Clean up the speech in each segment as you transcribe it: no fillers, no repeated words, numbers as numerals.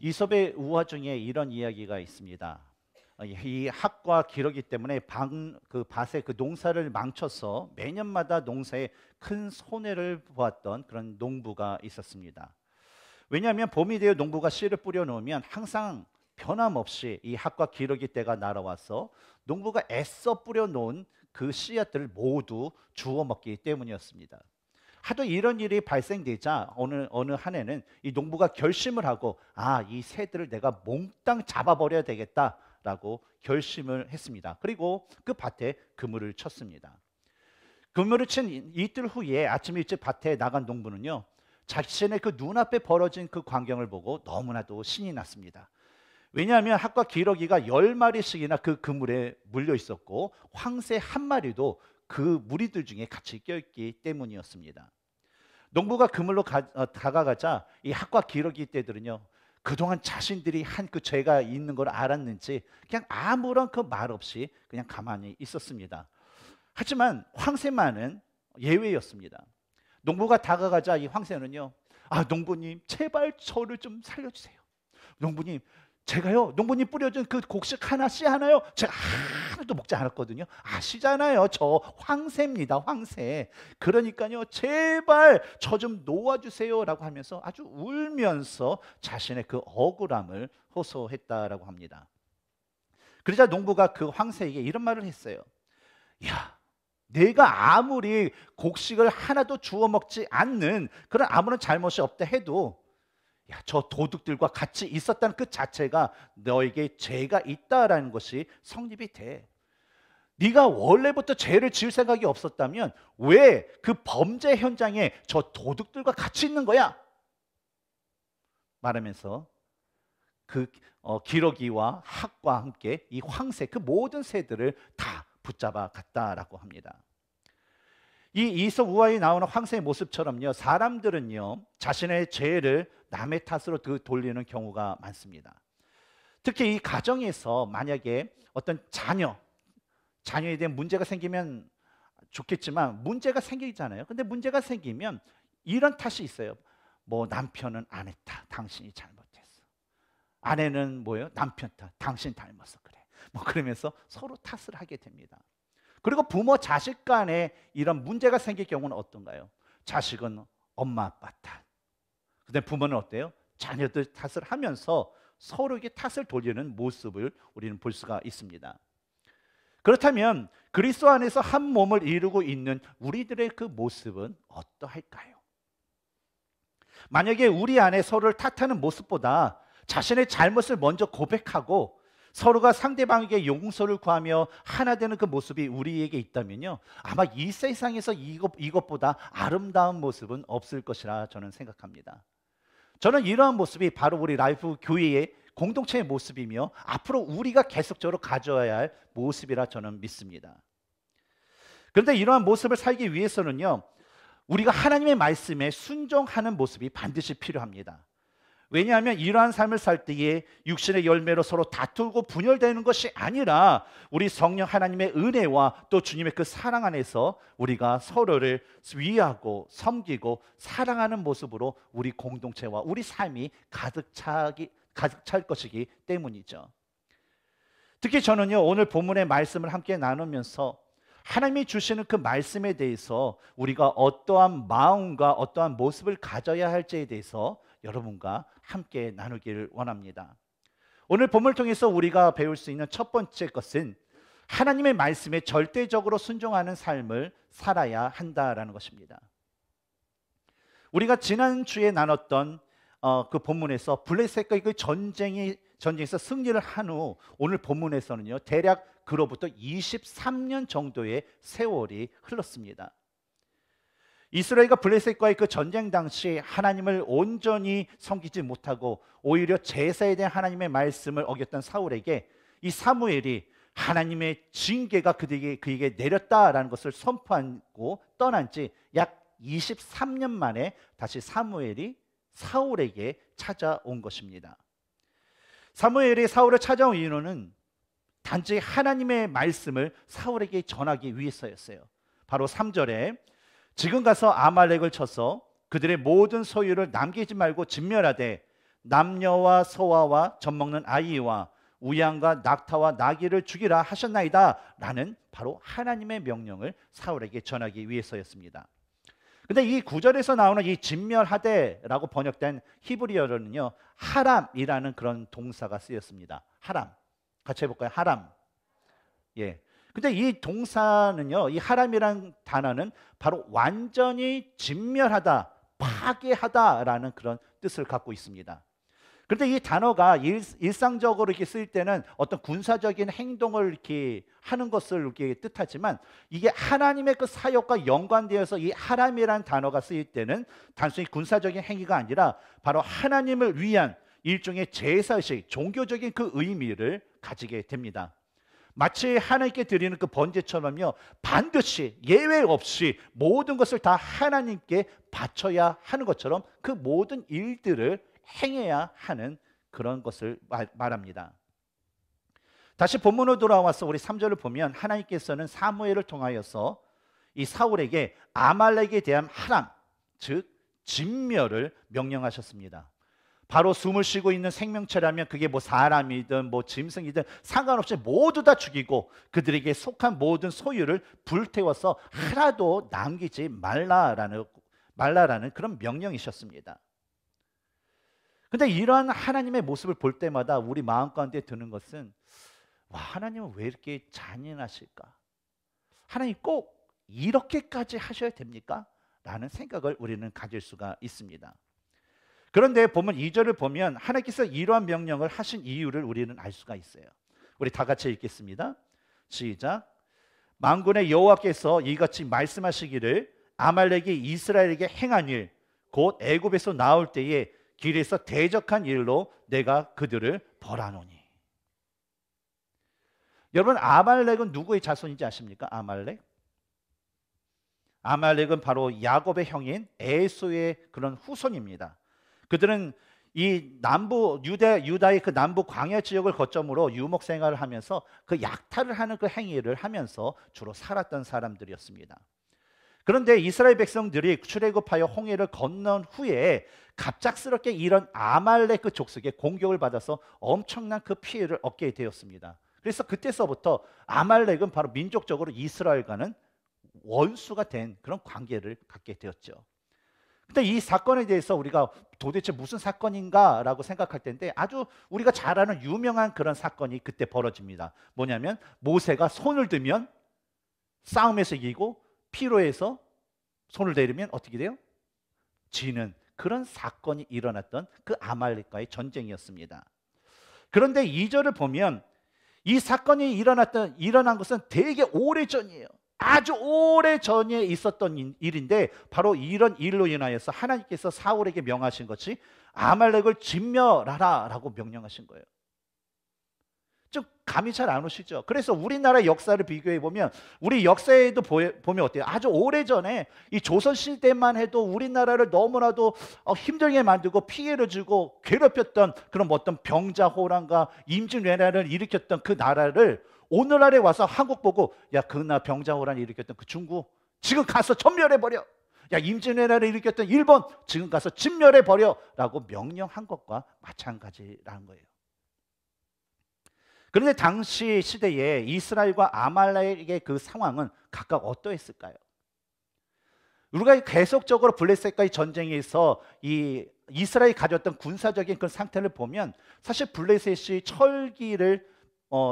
이솝의 우화 중에 이런 이야기가 있습니다. 이 학과 기러기 때문에 밭의 그 농사를 망쳐서 매년마다 농사에 큰 손해를 보았던 그런 농부가 있었습니다. 왜냐하면 봄이 되어 농부가 씨를 뿌려 놓으면 항상 변함없이 이 학과 기러기 때가 날아와서 농부가 애써 뿌려 놓은 그 씨앗들을 모두 주워 먹기 때문이었습니다. 하도 이런 일이 발생되자 어느 한 해는 이 농부가 결심을 하고 이 새들을 내가 몽땅 잡아버려야 되겠다라고 결심을 했습니다. 그리고 그 밭에 그물을 쳤습니다. 그물을 친 이틀 후에 아침 일찍 밭에 나간 농부는요, 자신의 그 눈앞에 벌어진 그 광경을 보고 너무나도 신이 났습니다. 왜냐하면 학과 기러기가 10마리씩이나 그 그물에 물려 있었고 황새 한 마리도 그 무리들 중에 같이 껴있기 때문이었습니다. 농부가 그물로 다가가자 이 학과 기러기 떼들은요, 그동안 자신들이 한 그 죄가 있는 걸 알았는지 그냥 아무런 그 말 없이 그냥 가만히 있었습니다. 하지만 황새만은 예외였습니다. 농부가 다가가자 이 황새는요, 농부님 제발 저를 좀 살려주세요. 농부님, 제가요 농부님 뿌려준 그 곡식 하나 씨 하나요 제가 하나도 먹지 않았거든요. 아시잖아요, 저 황새입니다, 황새. 그러니까요 제발 저 좀 놓아주세요 라고 하면서 아주 울면서 자신의 그 억울함을 호소했다라고 합니다. 그러자 농부가 그 황새에게 이런 말을 했어요. 야, 내가 아무리 곡식을 하나도 주워 먹지 않는 그런 아무런 잘못이 없다 해도 저 도둑들과 같이 있었다는 그 자체가 너에게 죄가 있다라는 것이 성립이 돼. 네가 원래부터 죄를 지을 생각이 없었다면 왜 그 범죄 현장에 저 도둑들과 같이 있는 거야? 말하면서 그 기러기와 학과 함께 이 황새, 그 모든 새들을 다 붙잡아 갔다라고 합니다. 이 이솝 우화에 나오는 황새의 모습처럼요, 사람들은요 자신의 죄를 남의 탓으로 돌리는 경우가 많습니다. 특히 이 가정에서 만약에 어떤 자녀에 대한 문제가 생기면 좋겠지만 문제가 생기잖아요. 근데 문제가 생기면 이런 탓이 있어요. 뭐 남편은 아내 탓, 당신이 잘못했어. 아내는 뭐예요? 남편 탓, 당신 닮아서 그래. 뭐 그러면서 서로 탓을 하게 됩니다. 그리고 부모 자식 간에 이런 문제가 생길 경우는 어떤가요? 자식은 엄마 아빠 탓, 근데 부모는 어때요? 자녀들 탓을 하면서 서로에게 탓을 돌리는 모습을 우리는 볼 수가 있습니다. 그렇다면 그리스도 안에서 한 몸을 이루고 있는 우리들의 그 모습은 어떠할까요? 만약에 우리 안에 서로를 탓하는 모습보다 자신의 잘못을 먼저 고백하고 서로가 상대방에게 용서를 구하며 하나 되는 그 모습이 우리에게 있다면요, 아마 이 세상에서 이것보다 아름다운 모습은 없을 것이라 저는 생각합니다. 저는 이러한 모습이 바로 우리 라이프 교회의 공동체의 모습이며 앞으로 우리가 계속적으로 가져야 할 모습이라 저는 믿습니다. 그런데 이러한 모습을 살기 위해서는요, 우리가 하나님의 말씀에 순종하는 모습이 반드시 필요합니다. 왜냐하면 이러한 삶을 살 때에 육신의 열매로 서로 다투고 분열되는 것이 아니라 우리 성령 하나님의 은혜와 또 주님의 그 사랑 안에서 우리가 서로를 위하고 섬기고 사랑하는 모습으로 우리 공동체와 우리 삶이 가득 찰 것이기 때문이죠. 특히 저는요, 오늘 본문의 말씀을 함께 나누면서 하나님이 주시는 그 말씀에 대해서 우리가 어떠한 마음과 어떠한 모습을 가져야 할지에 대해서 여러분과 함께 나누기를 원합니다. 오늘 본문을 통해서 우리가 배울 수 있는 첫 번째 것은 하나님의 말씀에 절대적으로 순종하는 삶을 살아야 한다라는 것입니다. 우리가 지난주에 나눴던 그 본문에서 블레셋과의 그 전쟁에서 승리를 한 후 오늘 본문에서는요, 대략 그로부터 23년 정도의 세월이 흘렀습니다. 이스라엘과 블레셋과의 그 전쟁 당시 하나님을 온전히 섬기지 못하고 오히려 제사에 대한 하나님의 말씀을 어겼던 사울에게 이 사무엘이 하나님의 징계가 그에게 내렸다라는 것을 선포하고 떠난 지 약 23년 만에 다시 사무엘이 사울에게 찾아온 것입니다. 사무엘이 사울을 찾아온 이유는 단지 하나님의 말씀을 사울에게 전하기 위해서였어요. 바로 3절에 지금 가서 아말렉을 쳐서 그들의 모든 소유를 남기지 말고 진멸하되 남녀와 소아와 젖먹는 아이와 우양과 낙타와 나귀를 죽이라 하셨나이다 라는 바로 하나님의 명령을 사울에게 전하기 위해서였습니다. 근데 이 구절에서 나오는 이 진멸하되라고 번역된 히브리어로는요, 하람이라는 그런 동사가 쓰였습니다. 하람. 같이 해볼까요? 하람. 예. 근데 이 동사는요, 이 하람이라는 단어는 바로 완전히 진멸하다, 파괴하다라는 그런 뜻을 갖고 있습니다. 그런데 이 단어가 일상적으로 이렇게 쓰일 때는 어떤 군사적인 행동을 이렇게 하는 것을 이렇게 뜻하지만, 이게 하나님의 그 사역과 연관되어서 이 하람이라는 단어가 쓰일 때는 단순히 군사적인 행위가 아니라 바로 하나님을 위한 일종의 제사식, 종교적인 그 의미를 가지게 됩니다. 마치 하나님께 드리는 그 번제처럼요, 반드시 예외 없이 모든 것을 다 하나님께 바쳐야 하는 것처럼 그 모든 일들을 행해야 하는 그런 것을 말합니다. 다시 본문으로 돌아와서 우리 3절을 보면 하나님께서는 사무엘을 통하여서 이 사울에게 아말렉에 대한 하람, 즉 진멸을 명령하셨습니다. 바로 숨을 쉬고 있는 생명체라면 그게 뭐 사람이든 뭐 짐승이든 상관없이 모두 다 죽이고 그들에게 속한 모든 소유를 불태워서 하나도 남기지 말라라는 그런 명령이셨습니다. 근데 이러한 하나님의 모습을 볼 때마다 우리 마음 가운데 드는 것은, 와, 하나님은 왜 이렇게 잔인하실까? 하나님 꼭 이렇게까지 하셔야 됩니까? 라는 생각을 우리는 가질 수가 있습니다. 그런데 보면 2절을 보면 하나님께서 이러한 명령을 하신 이유를 우리는 알 수가 있어요. 우리 다 같이 읽겠습니다. 시작. 만군의 여호와께서 이같이 말씀하시기를 아말렉이 이스라엘에게 행한 일, 곧 애굽에서 나올 때에 길에서 대적한 일로 내가 그들을 벌하노니. 여러분, 아말렉은 누구의 자손인지 아십니까? 아말렉은 바로 야곱의 형인 에서의 그런 후손입니다. 그들은 이 남부 유다의 그 남부 광야 지역을 거점으로 유목 생활을 하면서 그 약탈을 하는 그 행위를 하면서 주로 살았던 사람들이었습니다. 그런데 이스라엘 백성들이 출애굽하여 홍해를 건넌 후에 갑작스럽게 이런 아말렉 그 족속의 공격을 받아서 엄청난 그 피해를 얻게 되었습니다. 그래서 그때서부터 아말렉은 바로 민족적으로 이스라엘과는 원수가 된 그런 관계를 갖게 되었죠. 근데 이 사건에 대해서 우리가 도대체 무슨 사건인가 라고 생각할 텐데, 아주 우리가 잘 아는 유명한 그런 사건이 그때 벌어집니다. 뭐냐면 모세가 손을 들면 싸움에서 이기고 피로해서 손을 내리면 어떻게 돼요? 지는 그런 사건이 일어났던 그 아말렉과의 전쟁이었습니다. 그런데 2절을 보면 이 사건이 일어난 것은 되게 오래전이에요. 아주 오래전에 있었던 일인데, 바로 이런 일로 인하여서 하나님께서 사울에게 명하신 것이 아말렉을 진멸하라 라고 명령하신 거예요. 좀 감이 잘 안 오시죠? 그래서 우리나라 역사를 비교해 보면, 우리 역사에도 보면 어때요? 아주 오래전에 이 조선시대만 해도 우리나라를 너무나도 힘들게 만들고 피해를 주고 괴롭혔던 그런 어떤 병자호란과 임진왜란을 일으켰던 그 나라를 오늘날에 와서 한국 보고, 야, 그날 병자호란 일으켰던 그 중국 지금 가서 전멸해버려. 야, 임진왜란을 일으켰던 일본 지금 가서 진멸해버려 라고 명령한 것과 마찬가지라는 거예요. 그런데 당시 시대에 이스라엘과 아말렉의 그 상황은 각각 어떠했을까요? 우리가 계속적으로 블레셋과의 전쟁에서 이 이스라엘이 가졌던 군사적인 그 상태를 보면, 사실 블레셋이 철기를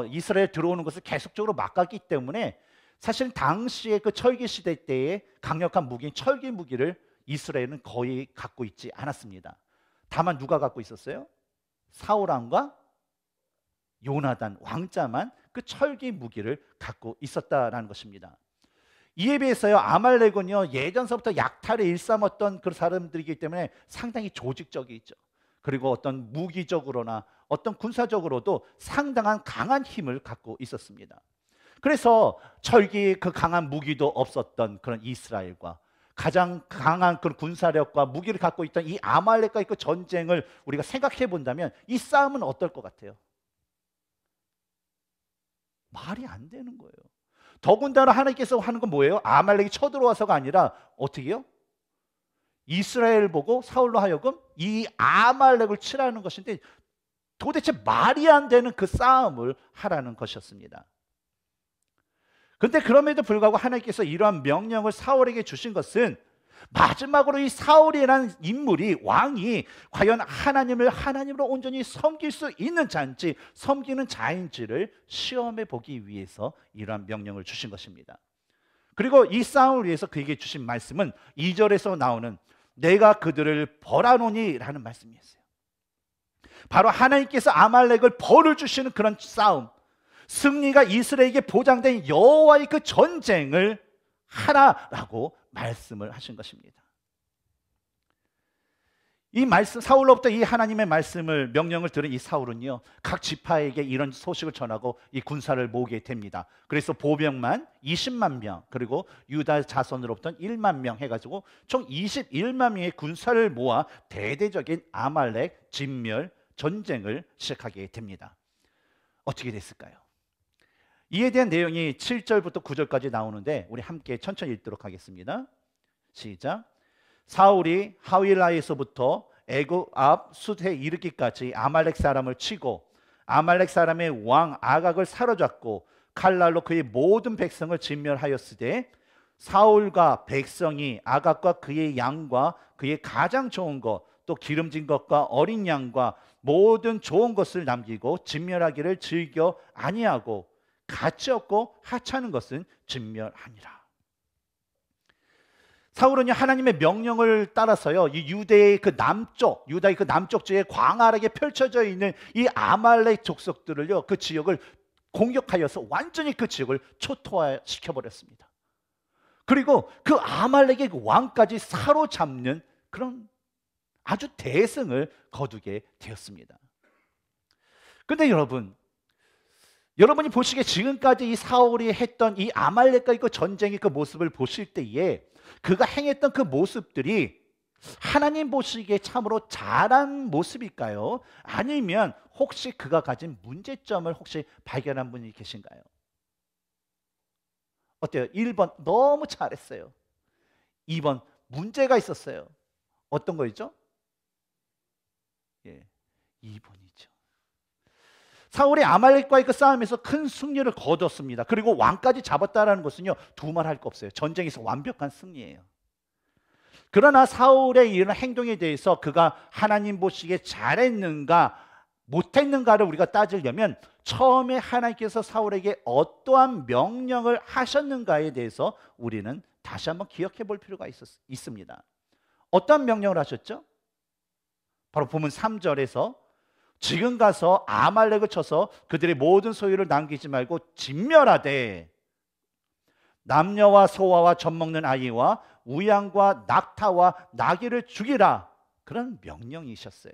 이스라엘 들어오는 것을 계속적으로 막았기 때문에 사실 당시의 그 철기 시대 때의 강력한 무기인 철기 무기를 이스라엘은 거의 갖고 있지 않았습니다. 다만 누가 갖고 있었어요? 사울 왕과 요나단 왕자만 그 철기 무기를 갖고 있었다라는 것입니다. 이에 비해서요, 아말렉은요, 예전서부터 약탈을 일삼았던 그런 사람들이기 때문에 상당히 조직적이죠. 그리고 어떤 무기적으로나 어떤 군사적으로도 상당한 강한 힘을 갖고 있었습니다. 그래서 철기 그 강한 무기도 없었던 그런 이스라엘과 가장 강한 그런 군사력과 무기를 갖고 있던 이 아말렉과의 그 전쟁을 우리가 생각해 본다면 이 싸움은 어떨 것 같아요? 말이 안 되는 거예요. 더군다나 하나님께서 하는 건 뭐예요? 아말렉이 쳐들어와서가 아니라 어떻게 해요? 이스라엘 보고 사울로 하여금 이 아말렉을 치라는 것인데 도대체 말이 안 되는 그 싸움을 하라는 것이었습니다. 그런데 그럼에도 불구하고 하나님께서 이러한 명령을 사울에게 주신 것은 마지막으로 이 사울이라는 인물이, 왕이 과연 하나님을 하나님으로 온전히 섬길 수 있는 자인지, 섬기는 자인지를 시험해 보기 위해서 이러한 명령을 주신 것입니다. 그리고 이 싸움을 위해서 그에게 주신 말씀은 2절에서 나오는 내가 그들을 벌하노니 라는 말씀이었어요. 바로 하나님께서 아말렉을 벌을 주시는 그런 싸움, 승리가 이스라엘에게 보장된 여호와의 그 전쟁을 하라라고 말씀을 하신 것입니다. 이 말씀, 사울로부터 이 하나님의 말씀을, 명령을 들은 이 사울은요, 각 지파에게 이런 소식을 전하고 이 군사를 모으게 됩니다. 그래서 보병만 20만 명, 그리고 유다 자손으로부터는 1만 명 해가지고 총 21만 명의 군사를 모아 대대적인 아말렉 진멸 전쟁을 시작하게 됩니다. 어떻게 됐을까요? 이에 대한 내용이 7절부터 9절까지 나오는데 우리 함께 천천히 읽도록 하겠습니다. 시작. 사울이 하윌라에서부터 애굽 앞 숫에 이르기까지 아말렉 사람을 치고 아말렉 사람의 왕 아각을 사로잡고 칼날로 그의 모든 백성을 진멸하였으되 사울과 백성이 아각과 그의 양과 그의 가장 좋은 것 또 기름진 것과 어린 양과 모든 좋은 것을 남기고 진멸하기를 즐겨 아니하고 가치 없고 하찮은 것은 진멸하니라. 사울은 하나님의 명령을 따라서요, 이 유대의 그 남쪽, 유다의 그 남쪽 지역에 광활하게 펼쳐져 있는 이 아말렉 족속들을요, 그 지역을 공격하여서 완전히 그 지역을 초토화시켜 버렸습니다. 그리고 그 아말렉의 그 왕까지 사로잡는 그런 아주 대승을 거두게 되었습니다. 그런데 여러분이 보시기에 지금까지 이 사울이 했던 이 아말렉과의 그 전쟁의 그 모습을 보실 때에 그가 행했던 그 모습들이 하나님 보시기에 참으로 잘한 모습일까요? 아니면 혹시 그가 가진 문제점을 혹시 발견한 분이 계신가요? 어때요? 1번 너무 잘했어요. 2번 문제가 있었어요. 어떤 거였죠? 2번이죠. 사울이 아말렉과의 그 싸움에서 큰 승리를 거뒀습니다. 그리고 왕까지 잡았다는 것은요, 두말할 거 없어요. 전쟁에서 완벽한 승리예요. 그러나 사울의 이런 행동에 대해서 그가 하나님 보시기에 잘했는가 못했는가를 우리가 따지려면 처음에 하나님께서 사울에게 어떠한 명령을 하셨는가에 대해서 우리는 다시 한번 기억해 볼 필요가 있습니다. 어떤 명령을 하셨죠? 바로 보면 3절에서 지금 가서 아말렉을 쳐서 그들의 모든 소유를 남기지 말고 진멸하되 남녀와 소아와 젖먹는 아이와 우양과 낙타와 나귀를 죽이라, 그런 명령이셨어요.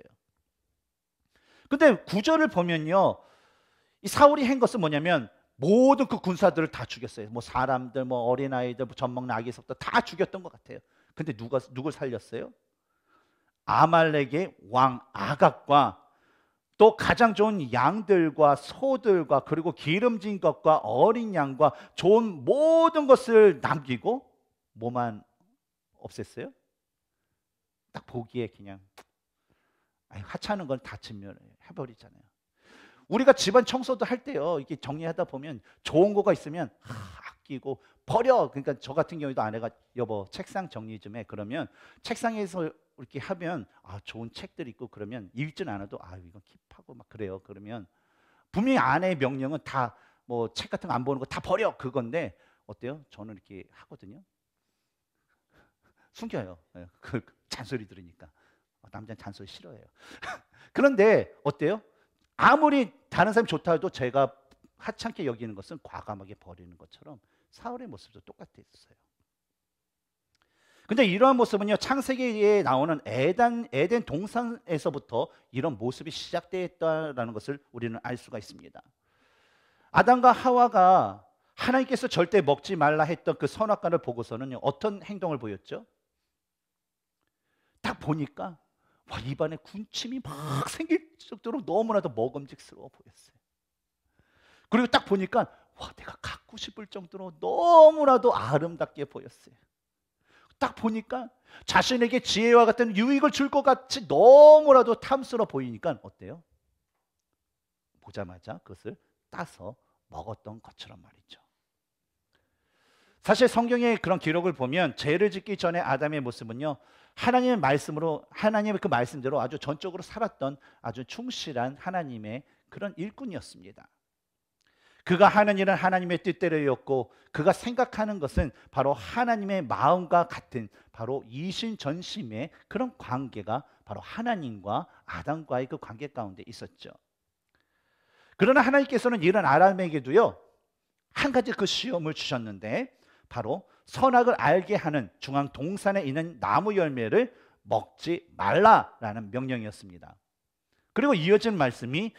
근데 9절을 보면요, 이 사울이 한 것은 뭐냐면 모든 그 군사들을 다 죽였어요. 뭐 사람들, 뭐 어린아이들, 뭐 젖먹는 아기서부터 다 죽였던 것 같아요. 근데 누굴 살렸어요? 아말렉의 왕 아각과 또 가장 좋은 양들과 소들과 그리고 기름진 것과 어린 양과 좋은 모든 것을 남기고 뭐만 없앴어요? 딱 보기에 그냥 하찮은 건 다 진멸해버리잖아요. 우리가 집안 청소도 할 때요, 이렇게 정리하다 보면 좋은 거가 있으면 아끼고 버려. 그러니까 저 같은 경우에도 아내가 여보 책상 정리 좀 해. 그러면 책상에서 이렇게 하면 좋은 책들 있고 그러면 읽진 않아도 이건 킵하고 막 그래요. 그러면 분명히 아내의 명령은 다 뭐 책 같은 거 안 보는 거 다 버려 그건데 어때요? 저는 이렇게 하거든요. 숨겨요. 그 잔소리 들으니까. 남자는 잔소리 싫어해요. 그런데 어때요? 아무리 다른 사람이 좋다 해도 제가 하찮게 여기는 것은 과감하게 버리는 것처럼 사울의 모습도 똑같았어요. 근데 이러한 모습은요, 창세기에 나오는 에덴 동산에서부터 이런 모습이 시작되었다는 것을 우리는 알 수가 있습니다. 아담과 하와가 하나님께서 절대 먹지 말라 했던 그 선악과를 보고서는 어떤 행동을 보였죠? 딱 보니까 입안에 군침이 막 생길 정도로 너무나도 먹음직스러워 보였어요. 그리고 딱 보니까 내가 갖고 싶을 정도로 너무나도 아름답게 보였어요. 딱 보니까 자신에게 지혜와 같은 유익을 줄 것 같이 너무나도 탐스러워 보이니까 어때요? 보자마자 그것을 따서 먹었던 것처럼 말이죠. 사실 성경의 그런 기록을 보면 죄를 짓기 전에 아담의 모습은요, 하나님의 말씀으로, 하나님의 그 말씀대로 아주 전적으로 살았던 아주 충실한 하나님의 그런 일꾼이었습니다. 그가 하는 일은 하나님의 뜻대로였고, 그가 생각하는 것은 바로 하나님의 마음과 같은 바로 이신전심의 그런 관계가 바로 하나님과 아담과의 그 관계 가운데 있었죠. 그러나 하나님께서는 이런 아담에게도요, 한 가지 그 시험을 주셨는데, 바로 선악을 알게 하는 중앙 동산에 있는 나무 열매를 먹지 말라라는 명령이었습니다. 그리고 이어진 말씀이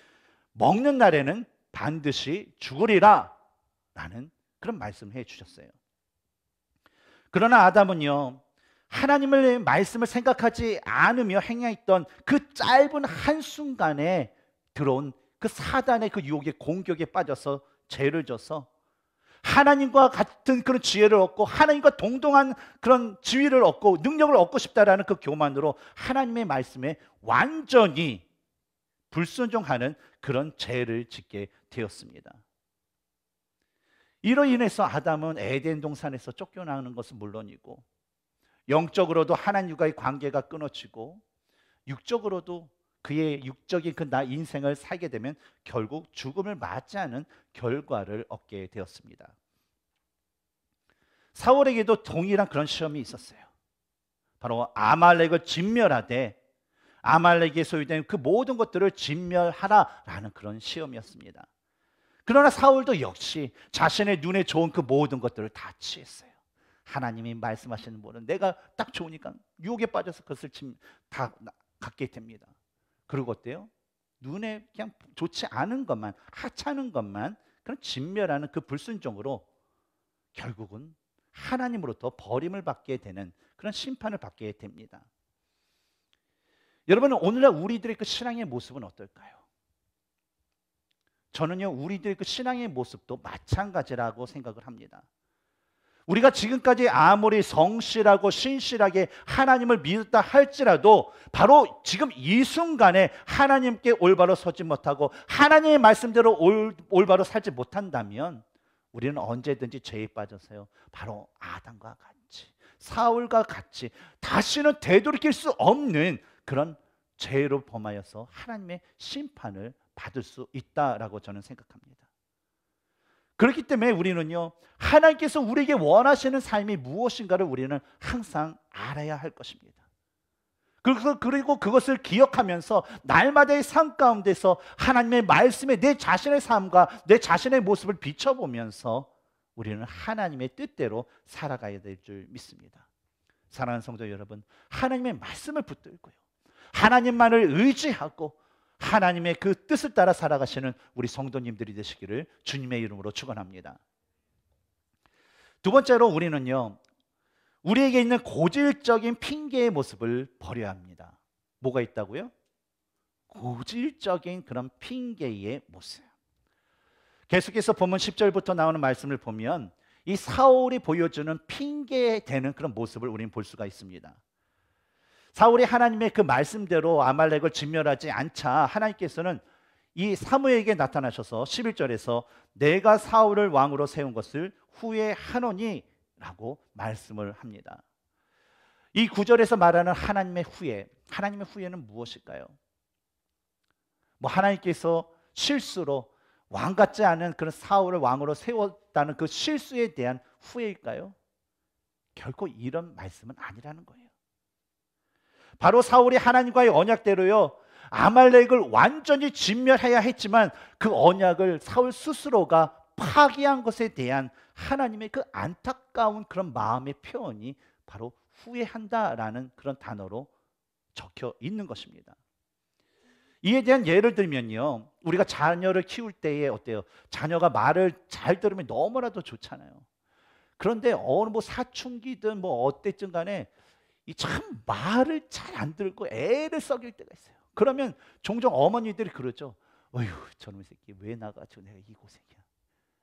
먹는 날에는 반드시 죽으리라 라는 그런 말씀을 해주셨어요. 그러나 아담은요, 하나님의 말씀을 생각하지 않으며 행했던 그 짧은 한순간에 들어온 그 사단의 그 유혹의 공격에 빠져서 죄를 져서 하나님과 같은 그런 지혜를 얻고 하나님과 동등한 그런 지위를 얻고 능력을 얻고 싶다라는 그 교만으로 하나님의 말씀에 완전히 불순종하는 그런 죄를 짓게 되었습니다. 이로 인해서 아담은 에덴 동산에서 쫓겨나는 것은 물론이고, 영적으로도 하나님과의 관계가 끊어지고, 육적으로도 그의 육적인 그 나 인생을 살게 되면 결국 죽음을 맞이하는 결과를 얻게 되었습니다. 사울에게도 동일한 그런 시험이 있었어요. 바로 아말렉을 진멸하되 아말렉에 소유된 그 모든 것들을 진멸하라라는 그런 시험이었습니다. 그러나 사울도 역시 자신의 눈에 좋은 그 모든 것들을 다 취했어요. 하나님이 말씀하시는 모든 내가 딱 좋으니까 유혹에 빠져서 그것을 다 갖게 됩니다. 그리고 어때요? 눈에 그냥 좋지 않은 것만, 하찮은 것만 그런 진멸하는 그 불순종으로 결국은 하나님으로부터 버림을 받게 되는 그런 심판을 받게 됩니다. 여러분, 오늘날 우리들의 그 신앙의 모습은 어떨까요? 저는요, 우리들의 그 신앙의 모습도 마찬가지라고 생각을 합니다. 우리가 지금까지 아무리 성실하고 신실하게 하나님을 믿었다 할지라도 바로 지금 이 순간에 하나님께 올바로 서지 못하고 하나님의 말씀대로 올바로 살지 못한다면 우리는 언제든지 죄에 빠져서요, 바로 아담과 같이, 사울과 같이 다시는 되돌이킬 수 없는 그런 죄로 범하여서 하나님의 심판을 받을 수 있다라고 저는 생각합니다. 그렇기 때문에 우리는요, 하나님께서 우리에게 원하시는 삶이 무엇인가를 우리는 항상 알아야 할 것입니다. 그리고 그것을 기억하면서 날마다의 삶 가운데서 하나님의 말씀에 내 자신의 삶과 내 자신의 모습을 비춰보면서 우리는 하나님의 뜻대로 살아가야 될 줄 믿습니다. 사랑하는 성도 여러분, 하나님의 말씀을 붙들고요, 하나님만을 의지하고 하나님의 그 뜻을 따라 살아가시는 우리 성도님들이 되시기를 주님의 이름으로 축원합니다. 두 번째로 우리는요, 우리에게 있는 고질적인 핑계의 모습을 버려야 합니다. 뭐가 있다고요? 고질적인 그런 핑계의 모습. 계속해서 본문 10절부터 나오는 말씀을 보면 이 사울이 보여주는 핑계되는 그런 모습을 우리는 볼 수가 있습니다. 사울이 하나님의 그 말씀대로 아말렉을 진멸하지 않자 하나님께서는 이 사무엘에게 나타나셔서 11절에서 내가 사울을 왕으로 세운 것을 후회하노니 라고 말씀을 합니다. 이 구절에서 말하는 하나님의 후회, 하나님의 후회는 무엇일까요? 하나님께서 실수로 왕 같지 않은 그런 사울을 왕으로 세웠다는 그 실수에 대한 후회일까요? 결코 이런 말씀은 아니라는 거예요. 바로 사울이 하나님과의 언약대로요, 아말렉을 완전히 진멸해야 했지만 그 언약을 사울 스스로가 파기한 것에 대한 하나님의 그 안타까운 그런 마음의 표현이 바로 후회한다라는 그런 단어로 적혀 있는 것입니다. 이에 대한 예를 들면요, 우리가 자녀를 키울 때에 어때요? 자녀가 말을 잘 들으면 너무나도 좋잖아요. 그런데 어느 사춘기든 어때든 간에 이 참 말을 잘 안 듣고 애를 썩일 때가 있어요. 그러면 종종 어머니들이 그러죠. 어휴, 저놈의 새끼 왜 나가지고 내가 이 고생이야.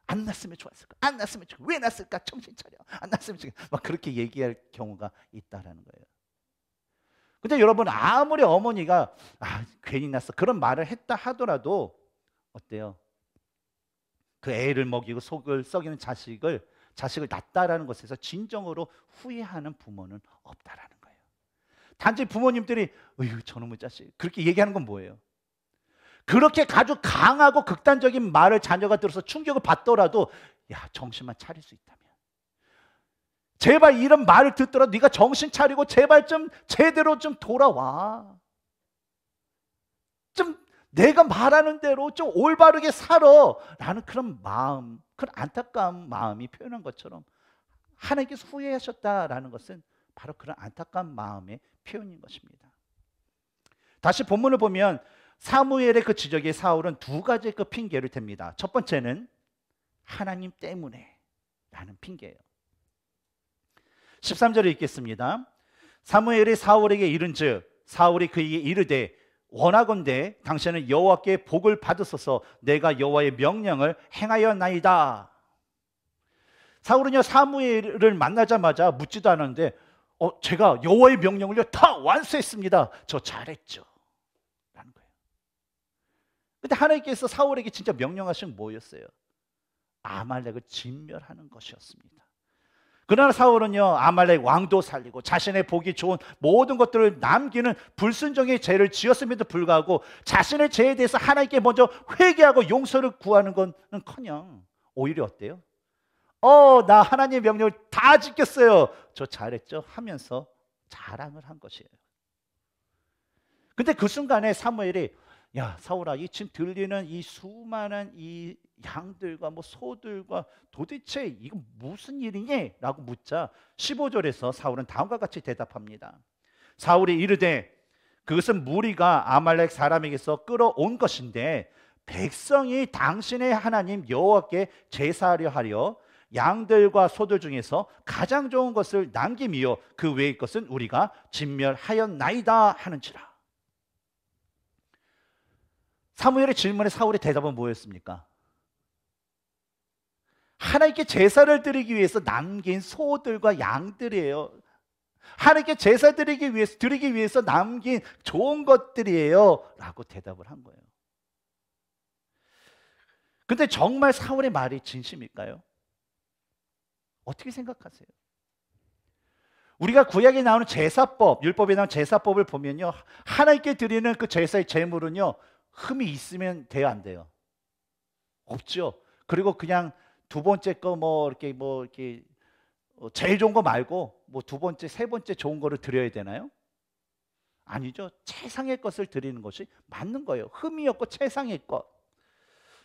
안 났으면 좋았을까? 안 났으면 좋겠다. 왜 났을까? 정신 차려. 안 났으면 좋겠다. 막 그렇게 얘기할 경우가 있다라는 거예요. 근데 여러분, 아무리 어머니가 괜히 났어 그런 말을 했다 하더라도 어때요? 그 애를 먹이고 속을 썩이는 자식을 낳았다라는 것에서 진정으로 후회하는 부모는 없다라는 거예요. 단지 부모님들이 저놈의 자식 그렇게 얘기하는 건 뭐예요? 그렇게 아주 강하고 극단적인 말을 자녀가 들어서 충격을 받더라도 정신만 차릴 수 있다면, 제발 이런 말을 듣더라도 네가 정신 차리고 제발 좀 제대로 좀 돌아와, 좀 내가 말하는 대로 좀 올바르게 살아 라는 그런 마음, 그런 안타까운 마음이 표현한 것처럼 하나님께서 후회하셨다라는 것은 바로 그런 안타까운 마음의 표현인 것입니다. 다시 본문을 보면 사무엘의 그 지적에 사울은 두 가지 그 핑계를 댑니다. 첫 번째는 하나님 때문에 라는 핑계예요. 13절을 읽겠습니다. 사무엘이 사울에게 이른즉 사울이 그에게 이르되 원하건대 당신은 여호와께 복을 받으소서. 내가 여호와의 명령을 행하였나이다. 사울은요 사무엘을 만나자마자 묻지도 않았는데 제가 여호와의 명령을요 다 완수했습니다. 저 잘했죠 라는 거예요. 근데 하나님께서 사울에게 진짜 명령하신 뭐였어요? 아말렉을 진멸하는 것이었습니다. 그러나 사울은요 아말렉 왕도 살리고 자신의 보기 좋은 모든 것들을 남기는 불순종의 죄를 지었음에도 불구하고 자신의 죄에 대해서 하나님께 먼저 회개하고 용서를 구하는 것은커녕 오히려 어때요? 나 하나님의 명령을 다 지켰어요, 저 잘했죠 하면서 자랑을 한 것이에요. 근데 그 순간에 사무엘이 사울아, 이 지금 들리는 이 수많은 이 양들과 소들과 도대체 이거 무슨 일이니? 라고 묻자 15절에서 사울은 다음과 같이 대답합니다. 사울이 이르되 그것은 무리가 아말렉 사람에게서 끌어온 것인데 백성이 당신의 하나님 여호와께 제사하려 하려 양들과 소들 중에서 가장 좋은 것을 남김이요 그 외의 것은 우리가 진멸하였나이다 하는지라. 사무엘의 질문에 사울의 대답은 뭐였습니까? 하나님께 제사를 드리기 위해서 남긴 소들과 양들이에요. 하나님께 제사 드리기 위해서 남긴 좋은 것들이에요 라고 대답을 한 거예요. 근데 정말 사울의 말이 진심일까요? 어떻게 생각하세요? 우리가 구약에 나오는 제사법, 율법에 나오는 제사법을 보면요 하나님께 드리는 그 제사의 제물은요 흠이 있으면 돼요, 안 돼요? 없죠. 그리고 그냥 두 번째 거 이렇게 제일 좋은 거 말고 두 번째, 세 번째 좋은 거를 드려야 되나요? 아니죠. 최상의 것을 드리는 것이 맞는 거예요. 흠이 없고 최상의 것.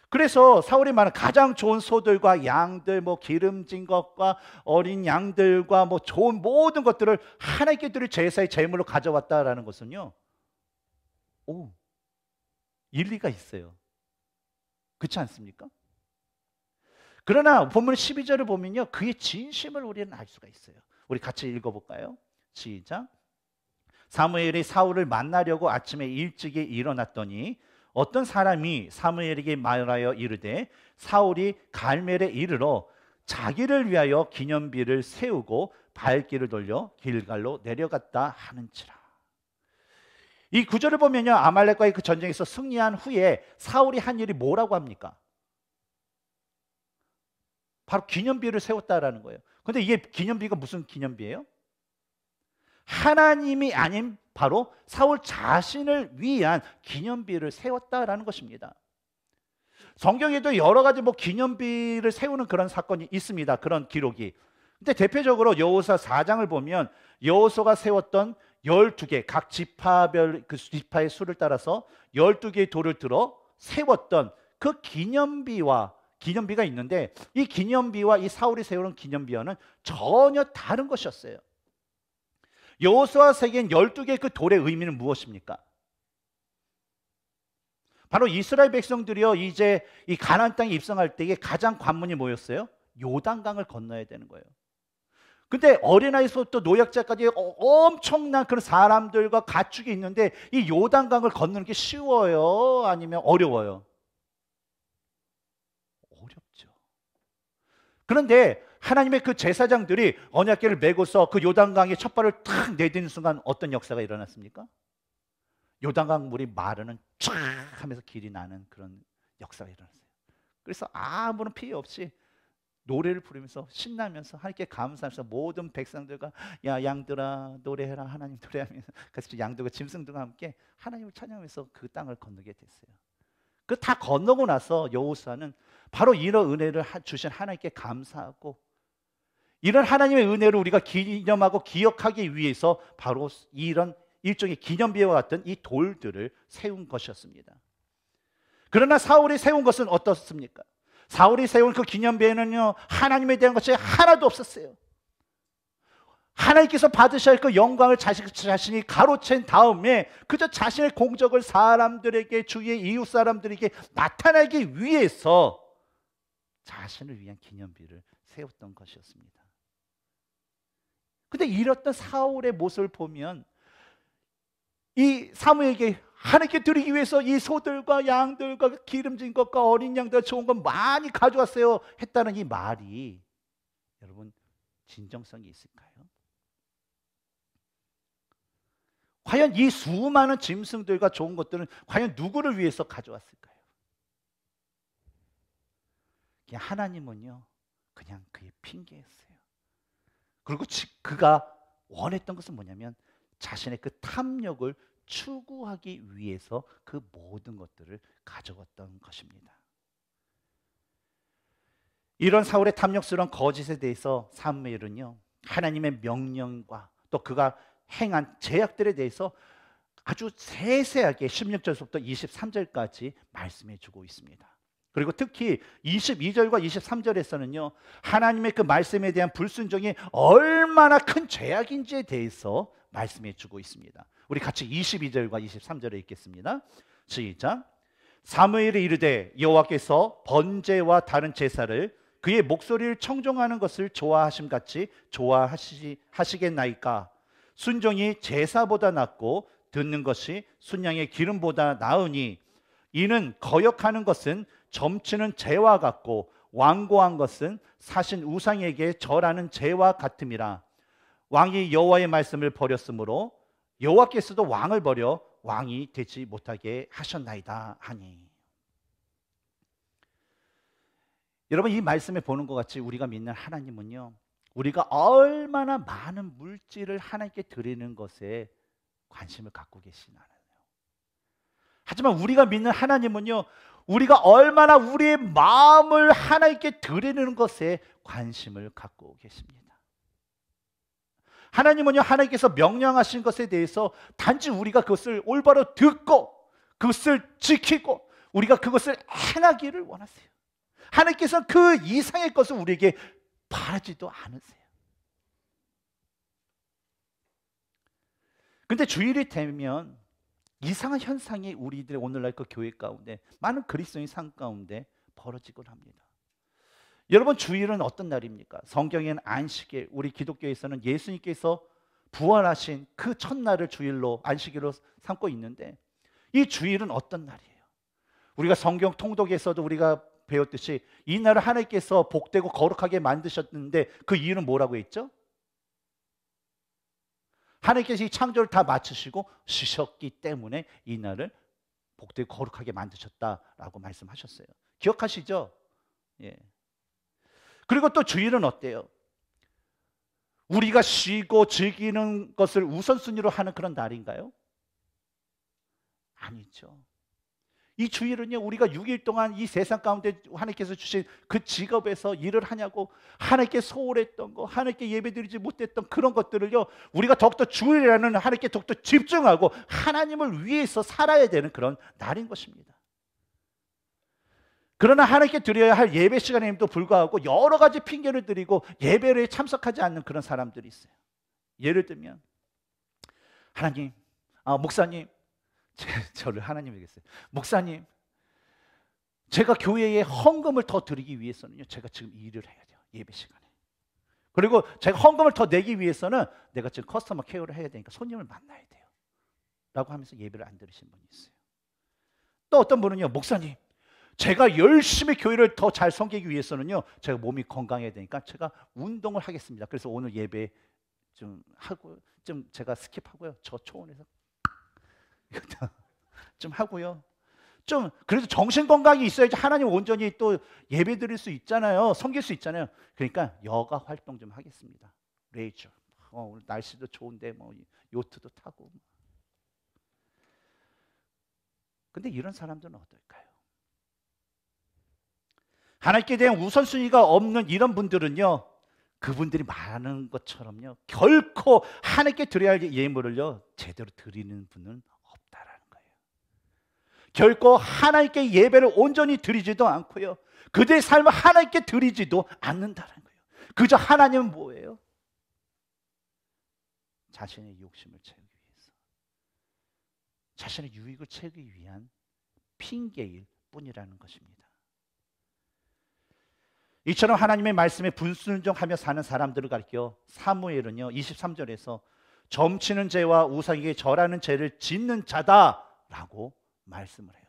그래서 사울이 말하는 가장 좋은 소들과 양들, 기름진 것과 어린 양들과 좋은 모든 것들을 하나님께 드릴 제사의 제물로 가져왔다라는 것은요, 일리가 있어요. 그렇지 않습니까? 그러나 본문 12절을 보면요 그의 진심을 우리는 알 수가 있어요. 우리 같이 읽어볼까요? 시작. 사무엘이 사울을 만나려고 아침에 일찍이 일어났더니 어떤 사람이 사무엘에게 말하여 이르되 사울이 갈멜에 이르러 자기를 위하여 기념비를 세우고 발길을 돌려 길갈로 내려갔다 하는지라. 이 구절을 보면요 아말렉과의 그 전쟁에서 승리한 후에 사울이 한 일이 뭐라고 합니까? 바로 기념비를 세웠다라는 거예요. 근데 이게 기념비가 무슨 기념비예요? 하나님이 아닌 바로 사울 자신을 위한 기념비를 세웠다라는 것입니다. 성경에도 여러 가지 기념비를 세우는 그런 사건이 있습니다. 그런 기록이. 근데 대표적으로 여호수아 4장을 보면 여호수아가 세웠던 12개 각 지파별 그 지파의 수를 따라서 12개의 돌을 들어 세웠던 그 기념비가 있는데 이 기념비와 이 사울이 세우는 기념비와는 전혀 다른 것이었어요. 여호수아 세계인 12개의 그 돌의 의미는 무엇입니까? 바로 이스라엘 백성들이요 이제 이 가나안 땅에 입성할 때에 가장 관문이 뭐였어요? 요단강을 건너야 되는 거예요. 근데 어린아이서부터 노약자까지 엄청난 그런 사람들과 가축이 있는데 이 요단강을 건너는 게 쉬워요? 아니면 어려워요? 어렵죠. 그런데 하나님의 그 제사장들이 언약궤를 메고서 그 요단강에 첫 발을 탁 내딛는 순간 어떤 역사가 일어났습니까? 요단강 물이 마르는 쫙 하면서 길이 나는 그런 역사가 일어났어요. 그래서 아무런 피해 없이 노래를 부르면서 신나면서 하나님께 감사하면서 모든 백성들과 야 양들아 노래해라 하나님 노래하면서 같이 양들과 짐승들과 함께 하나님을 찬양하면서 그 땅을 건너게 됐어요. 그 다 건너고 나서 여호수아는 바로 이런 은혜를 주신 하나님께 감사하고 이런 하나님의 은혜를 우리가 기념하고 기억하기 위해서 바로 이런 일종의 기념비와 같은 이 돌들을 세운 것이었습니다. 그러나 사울이 세운 것은 어떻습니까? 사울이 세운 그 기념비에는요 하나님에 대한 것이 하나도 없었어요. 하나님께서 받으셔야 할 그 영광을 자신이 가로챈 다음에 그저 자신의 공적을 사람들에게 주위의 이웃 사람들에게 나타내기 위해서 자신을 위한 기념비를 세웠던 것이었습니다. 근데 이랬던 사울의 모습을 보면 이 사무엘에게 하나님께 드리기 위해서 이 소들과 양들과 기름진 것과 어린 양들 좋은 것 많이 가져왔어요 했다는 이 말이 여러분 진정성이 있을까요? 과연 이 수많은 짐승들과 좋은 것들은 과연 누구를 위해서 가져왔을까요? 그냥 하나님은요 그냥 그의 핑계였어요. 그리고 그가 원했던 것은 뭐냐면 자신의 그 탐욕을 추구하기 위해서 그 모든 것들을 가져왔던 것입니다. 이런 사울의 탐욕스러운 거짓에 대해서 사무엘은요 하나님의 명령과 또 그가 행한 죄악들에 대해서 아주 세세하게 16절부터 23절까지 말씀해 주고 있습니다. 그리고 특히 22절과 23절에서는요 하나님의 그 말씀에 대한 불순종이 얼마나 큰 죄악인지에 대해서 말씀해 주고 있습니다. 우리 같이 22절과 23절을 읽겠습니다. 시작. 사무엘이 이르되 여호와께서 번제와 다른 제사를 그의 목소리를 청종하는 것을 좋아하심같이 좋아하시겠나이까. 순종이 제사보다 낫고 듣는 것이 순양의 기름보다 나으니 이는 거역하는 것은 점치는 죄와 같고 완고한 것은 사신 우상에게 절하는 죄와 같음이라. 왕이 여호와의 말씀을 버렸으므로 여호와께서도 왕을 버려 왕이 되지 못하게 하셨나이다 하니. 여러분 이 말씀에 보는 것 같이 우리가 믿는 하나님은요 우리가 얼마나 많은 물질을 하나님께 드리는 것에 관심을 갖고 계시지 않아요. 하지만 우리가 믿는 하나님은요 우리가 얼마나 우리의 마음을 하나님께 드리는 것에 관심을 갖고 계십니다. 하나님은요 하나님께서 명령하신 것에 대해서 단지 우리가 그것을 올바로 듣고 그것을 지키고 우리가 그것을 행하기를 원하세요. 하나님께서 그 이상의 것을 우리에게 바라지도 않으세요. 근데 주일이 되면 이상한 현상이 우리들의 오늘날 그 교회 가운데 많은 그리스도인 삶 가운데 벌어지곤 합니다. 여러분 주일은 어떤 날입니까? 성경에는 안식일, 우리 기독교에서는 예수님께서 부활하신 그 첫날을 주일로 안식일로 삼고 있는데 이 주일은 어떤 날이에요? 우리가 성경 통독에서도 우리가 배웠듯이 이 날을 하나님께서 복되고 거룩하게 만드셨는데 그 이유는 뭐라고 했죠? 하나님께서 이 창조를 다 마치시고 쉬셨기 때문에 이 날을 복되고 거룩하게 만드셨다라고 말씀하셨어요. 기억하시죠? 예. 그리고 또 주일은 어때요? 우리가 쉬고 즐기는 것을 우선순위로 하는 그런 날인가요? 아니죠. 이 주일은요 우리가 6일 동안 이 세상 가운데 하나님께서 주신 그 직업에서 일을 하냐고 하나님께 소홀했던 거, 하나님께 예배드리지 못했던 그런 것들을요 우리가 더욱더 주일이라는 하나님께 더욱더 집중하고 하나님을 위해서 살아야 되는 그런 날인 것입니다. 그러나 하나님께 드려야 할 예배 시간에도 불구하고 여러 가지 핑계를 드리고 예배에 참석하지 않는 그런 사람들이 있어요. 예를 들면 하나님, 목사님, 저를 하나님 얘기했어요. 목사님, 제가 교회에 헌금을 더 드리기 위해서는요 제가 지금 일을 해야 돼요. 예배 시간에. 그리고 제가 헌금을 더 내기 위해서는 내가 지금 커스터머 케어를 해야 되니까 손님을 만나야 돼요 라고 하면서 예배를 안 드리신 분이 있어요. 또 어떤 분은요 목사님, 제가 열심히 교회를 더 잘 섬기기 위해서는요, 제가 몸이 건강해야 되니까 제가 운동을 하겠습니다. 그래서 오늘 예배 좀 하고, 좀 제가 스킵하고요. 저 초원에서 좀 하고요. 좀 그래도 정신 건강이 있어야지 하나님 온전히 또 예배 드릴 수 있잖아요. 섬길 수 있잖아요. 그러니까 여가 활동 좀 하겠습니다. 레이저. 오늘 날씨도 좋은데 뭐 요트도 타고. 근데 이런 사람들은 어떨까요? 하나님께 대한 우선순위가 없는 이런 분들은요, 그분들이 말하는 것처럼요, 결코 하나님께 드려야 할 예물을요 제대로 드리는 분은 없다라는 거예요. 결코 하나님께 예배를 온전히 드리지도 않고요, 그들의 삶을 하나님께 드리지도 않는다는 거예요. 그저 하나님은 뭐예요? 자신의 욕심을 채우기 위해서, 자신의 유익을 채우기 위한 핑계일 뿐이라는 것입니다. 이처럼 하나님의 말씀에 불순종하며 사는 사람들을 가리켜 사무엘은요 23절에서 점치는 죄와 우상에게 절하는 죄를 짓는 자다라고 말씀을 해요.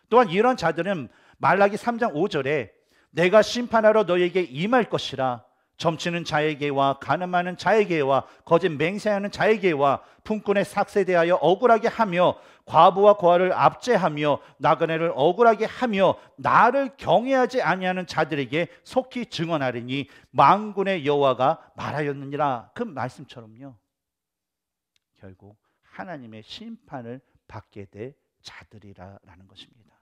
또한 이런 자들은 말라기 3장 5절에 내가 심판하러 너에게 임할 것이라 점치는 자에게와 간음하는 자에게와 거짓 맹세하는 자에게와 품꾼의 삭세에 대하여 억울하게 하며 과부와 고아를 압제하며 나그네를 억울하게 하며 나를 경외하지 아니하는 자들에게 속히 증언하리니 만군의 여호와가 말하였느니라. 그 말씀처럼요, 결국 하나님의 심판을 받게 될 자들이라는 것입니다.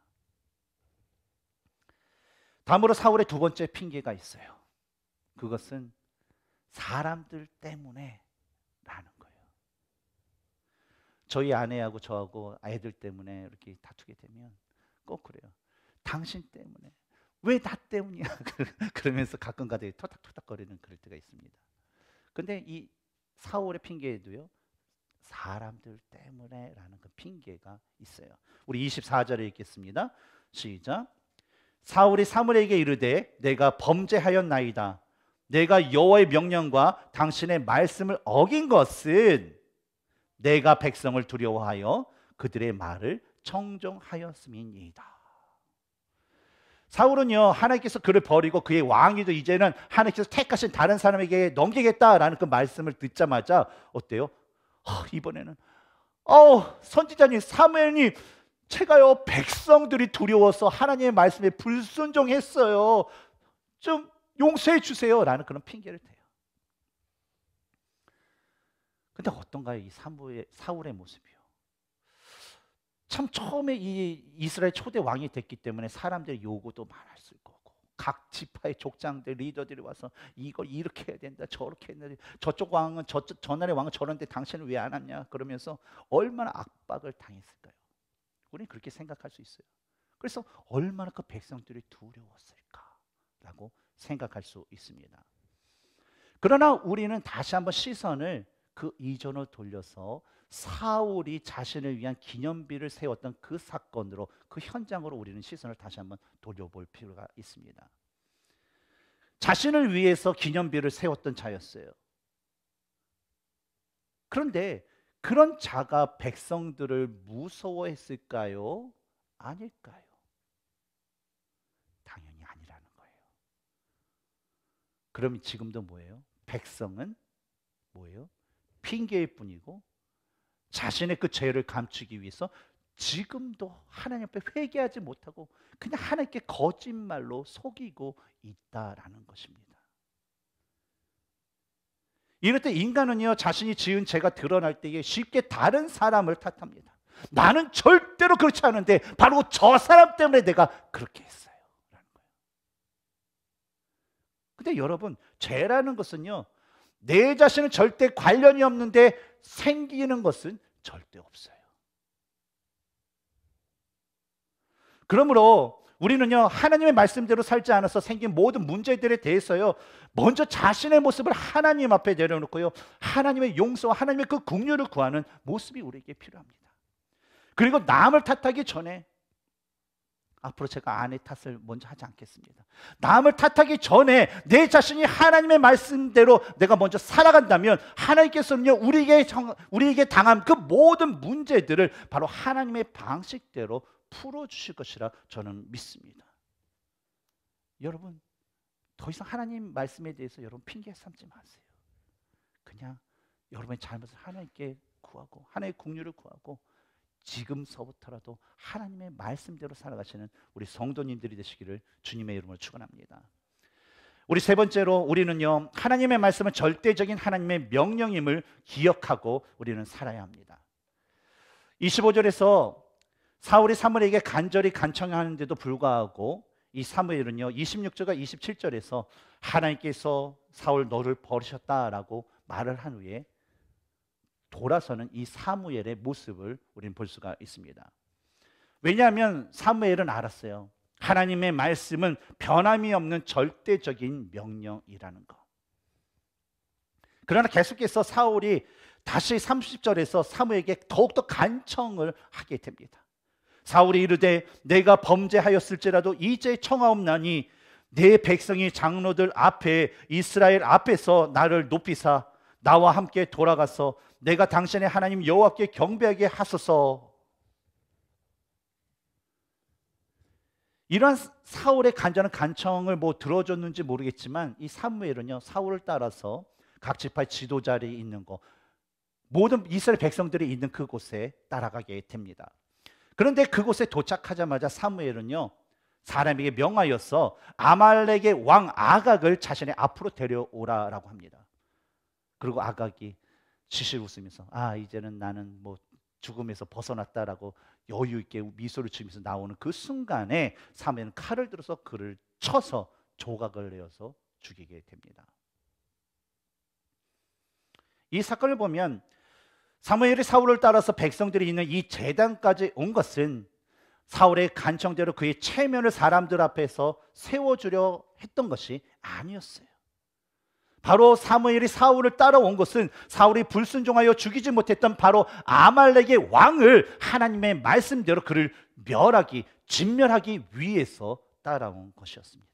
다음으로 사울의 두 번째 핑계가 있어요. 그것은 사람들 때문에 라는 거예요. 저희 아내하고 저하고 아이들 때문에 이렇게 다투게 되면 꼭 그래요. 당신 때문에, 왜 나 때문이야? 그러면서 가끔가다 토닥토닥거리는 그럴 때가 있습니다. 근데 이 사울의 핑계에도요, 사람들 때문에 라는 그 핑계가 있어요. 우리 24절에 읽겠습니다. 시작. 사울이 사무엘에게 이르되 내가 범죄하였나이다. 내가 여호와의 명령과 당신의 말씀을 어긴 것은 내가 백성을 두려워하여 그들의 말을 청종하였음이니이다. 사울은요, 하나님께서 그를 버리고 그의 왕위도 이제는 하나님께서 택하신 다른 사람에게 넘기겠다라는 그 말씀을 듣자마자 어때요? 이번에는 선지자님 사무엘님, 제가요 백성들이 두려워서 하나님의 말씀에 불순종했어요. 좀 용서해 주세요 라는 그런 핑계를 대요. 근데 어떤가요? 이 사울의 모습이요. 참 처음에 이 이스라엘 초대 왕이 됐기 때문에 사람들의 요구도 많았을 거고, 각 지파의 족장들, 리더들이 와서 이거 이렇게 해야 된다, 저렇게 해야 된다, 저쪽 왕은 전날의 왕은 저런데 당신은 왜 안 왔냐 그러면서 얼마나 압박을 당했을까요? 우리는 그렇게 생각할 수 있어요. 그래서 얼마나 그 백성들이 두려웠을까라고 생각할 수 있습니다. 그러나 우리는 다시 한번 시선을 그 이전으로 돌려서 사울이 자신을 위한 기념비를 세웠던 그 사건으로, 그 현장으로 우리는 시선을 다시 한번 돌려볼 필요가 있습니다. 자신을 위해서 기념비를 세웠던 자였어요. 그런데 그런 자가 백성들을 무서워했을까요? 아닐까요? 당연히 아니라는 거예요. 그럼 지금도 뭐예요? 백성은 뭐예요? 핑계일 뿐이고 자신의 그 죄를 감추기 위해서 지금도 하나님 앞에 회개하지 못하고 그냥 하나님께 거짓말로 속이고 있다라는 것입니다. 이럴 때 인간은요, 자신이 지은 죄가 드러날 때에 쉽게 다른 사람을 탓합니다. 나는 절대로 그렇지 않은데 바로 저 사람 때문에 내가 그렇게 했어요 라는 거예요. 근데 여러분, 죄라는 것은요, 내 자신은 절대 관련이 없는데 생기는 것은 절대 없어요. 그러므로 우리는요, 하나님의 말씀대로 살지 않아서 생긴 모든 문제들에 대해서요, 먼저 자신의 모습을 하나님 앞에 내려놓고요, 하나님의 용서와 하나님의 그 긍휼을 구하는 모습이 우리에게 필요합니다. 그리고 남을 탓하기 전에, 앞으로 제가 아내 탓을 먼저 하지 않겠습니다. 남을 탓하기 전에 내 자신이 하나님의 말씀대로 내가 먼저 살아간다면 하나님께서는요, 우리에게 당한 그 모든 문제들을 바로 하나님의 방식대로 풀어주실 것이라 저는 믿습니다. 여러분, 더 이상 하나님 말씀에 대해서 여러분 핑계 삼지 마세요. 그냥 여러분의 잘못을 하나님께 구하고 하나님의 긍휼을 구하고 지금서부터라도 하나님의 말씀대로 살아가시는 우리 성도님들이 되시기를 주님의 이름으로 축원합니다. 우리 세 번째로 우리는요, 하나님의 말씀은 절대적인 하나님의 명령임을 기억하고 우리는 살아야 합니다. 25절에서 사울이 사무엘에게 간절히 간청하는데도 불구하고 이 사무엘은요 26절과 27절에서 하나님께서 사울 너를 버리셨다라고 말을 한 후에 돌아서는 이 사무엘의 모습을 우리는 볼 수가 있습니다. 왜냐하면 사무엘은 알았어요. 하나님의 말씀은 변함이 없는 절대적인 명령이라는 것. 그러나 계속해서 사울이 다시 30절에서 사무엘에게 더욱더 간청을 하게 됩니다. 사울이 이르되 내가 범죄하였을지라도 이제 청하옵나니 내 백성이 장로들 앞에 이스라엘 앞에서 나를 높이사 나와 함께 돌아가서 내가 당신의 하나님 여호와께 경배하게 하소서. 이러한 사울의 간절한 간청을 들어줬는지 모르겠지만 이 사무엘은요 사울을 따라서 각 지파의 지도자들이 있는 곳, 모든 이스라엘 백성들이 있는 그곳에 따라가게 됩니다. 그런데 그곳에 도착하자마자 사무엘은요 사람에게 명하여서 아말렉의 왕 아각을 자신의 앞으로 데려오라라고 합니다. 그리고 아각이 시실 웃으면서 이제는 나는 죽음에서 벗어났다라고 여유 있게 미소를 지으면서 나오는 그 순간에 사무엘은 칼을 들어서 그를 쳐서 조각을 내어서 죽이게 됩니다. 이 사건을 보면 사무엘이 사울을 따라서 백성들이 있는 이 제단까지 온 것은 사울의 간청대로 그의 체면을 사람들 앞에서 세워주려 했던 것이 아니었어요. 바로 사무엘이 사울을 따라온 것은 사울이 불순종하여 죽이지 못했던 바로 아말렉의 왕을 하나님의 말씀대로 그를 멸하기, 진멸하기 위해서 따라온 것이었습니다.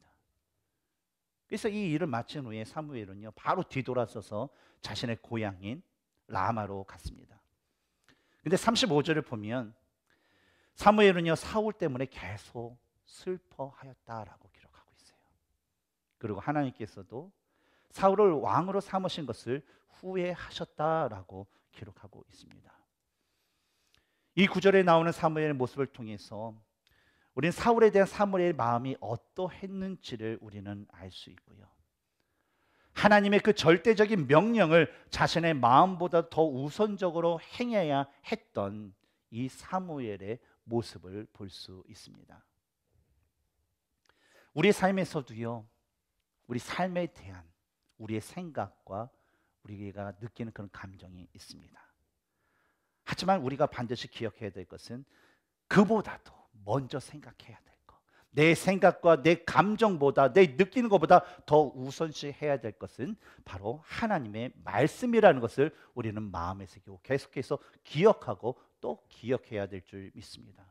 그래서 이 일을 마친 후에 사무엘은요 바로 뒤돌아서서 자신의 고향인 라마로 갔습니다. 근데 35절을 보면 사무엘은요 사울 때문에 계속 슬퍼하였다라고 기록하고 있어요. 그리고 하나님께서도 사울을 왕으로 삼으신 것을 후회하셨다라고 기록하고 있습니다. 이 구절에 나오는 사무엘의 모습을 통해서 우리는 사울에 대한 사무엘의 마음이 어떠했는지를 우리는 알 수 있고요. 하나님의 그 절대적인 명령을 자신의 마음보다 더 우선적으로 행해야 했던 이 사무엘의 모습을 볼 수 있습니다. 우리의 삶에서도요, 우리 삶에 대한 우리의 생각과 우리가 느끼는 그런 감정이 있습니다. 하지만 우리가 반드시 기억해야 될 것은 그보다도 먼저 생각해야 될 것, 내 생각과 내 감정보다, 내 느끼는 것보다 더 우선시해야 될 것은 바로 하나님의 말씀이라는 것을 우리는 마음에 새기고 계속해서 기억하고 또 기억해야 될 줄 믿습니다.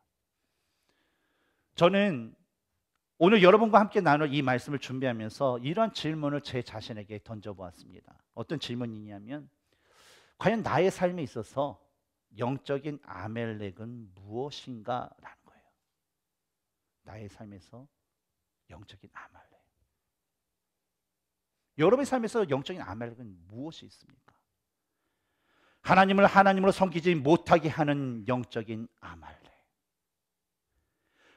저는 오늘 여러분과 함께 나눌 이 말씀을 준비하면서 이런 질문을 제 자신에게 던져보았습니다. 어떤 질문이냐면, 과연 나의 삶에 있어서 영적인 아멜렉은 무엇인가? 라는 거예요. 나의 삶에서 영적인 아말렉. 여러분의 삶에서 영적인 아말렉은 무엇이 있습니까? 하나님을 하나님으로 섬기지 못하게 하는 영적인 아말렉.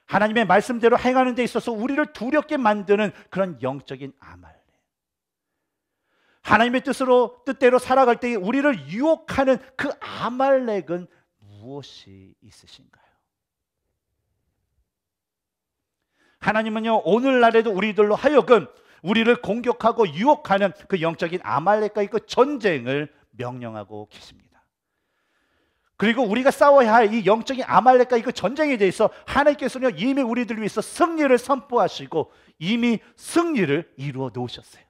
하나님의 말씀대로 행하는 데 있어서 우리를 두렵게 만드는 그런 영적인 아말렉. 하나님의 뜻대로 살아갈 때 우리를 유혹하는 그 아말렉은 무엇이 있으신가요? 하나님은요 오늘날에도 우리들로 하여금 우리를 공격하고 유혹하는 그 영적인 아말렉과의 그 전쟁을 명령하고 계십니다. 그리고 우리가 싸워야 할 이 영적인 아말렉과의 그 전쟁에 대해서 하나님께서는 이미 우리들을 위해서 승리를 선포하시고 이미 승리를 이루어 놓으셨어요.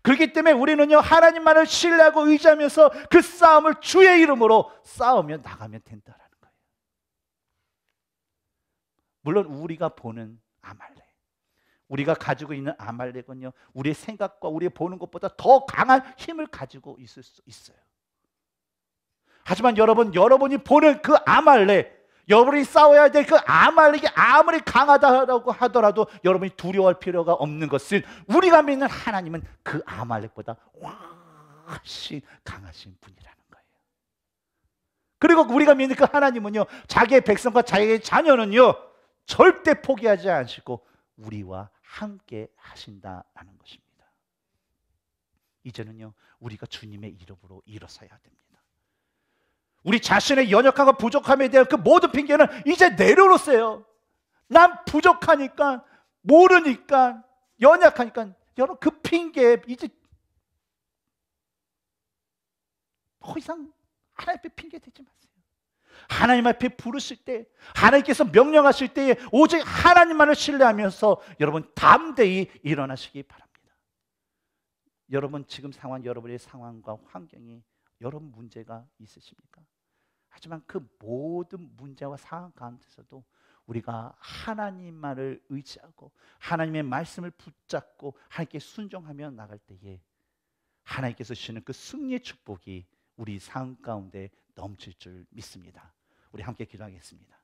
그렇기 때문에 우리는요 하나님만을 신뢰하고 의지하면서 그 싸움을 주의 이름으로 싸우며 나가면 된다라는 거예요. 물론 우리가 보는 아말렉, 우리가 가지고 있는 아말렉은요 우리의 생각과 우리의 보는 것보다 더 강한 힘을 가지고 있을 수 있어요. 하지만 여러분이 보는 그 아말렉, 여러분이 싸워야 될 그 아말렉이 아무리 강하다고 하더라도 여러분이 두려워할 필요가 없는 것은 우리가 믿는 하나님은 그 아말렉보다 훨씬 강하신 분이라는 거예요. 그리고 우리가 믿는 그 하나님은요, 자기의 백성과 자기의 자녀는요 절대 포기하지 않으시고 우리와 함께 하신다라는 것입니다. 이제는요 우리가 주님의 이름으로 일어서야 됩니다. 우리 자신의 연약함과 부족함에 대한 그 모든 핑계는 이제 내려놓으세요. 난 부족하니까, 모르니까, 연약하니까. 여러분 그 핑계 이제 더 이상 하나님 앞에 핑계 대지 마세요. 하나님 앞에 부르실 때, 하나님께서 명령하실 때에 오직 하나님만을 신뢰하면서 여러분 담대히 일어나시기 바랍니다. 여러분 지금 상황, 여러분의 상황과 환경이 여러분 문제가 있으십니까? 하지만 그 모든 문제와 상황 가운데서도 우리가 하나님만을 의지하고 하나님의 말씀을 붙잡고 하나님께 순종하며 나갈 때에 하나님께서 주시는 그 승리의 축복이 우리 삶 가운데 넘칠 줄 믿습니다. 우리 함께 기도하겠습니다.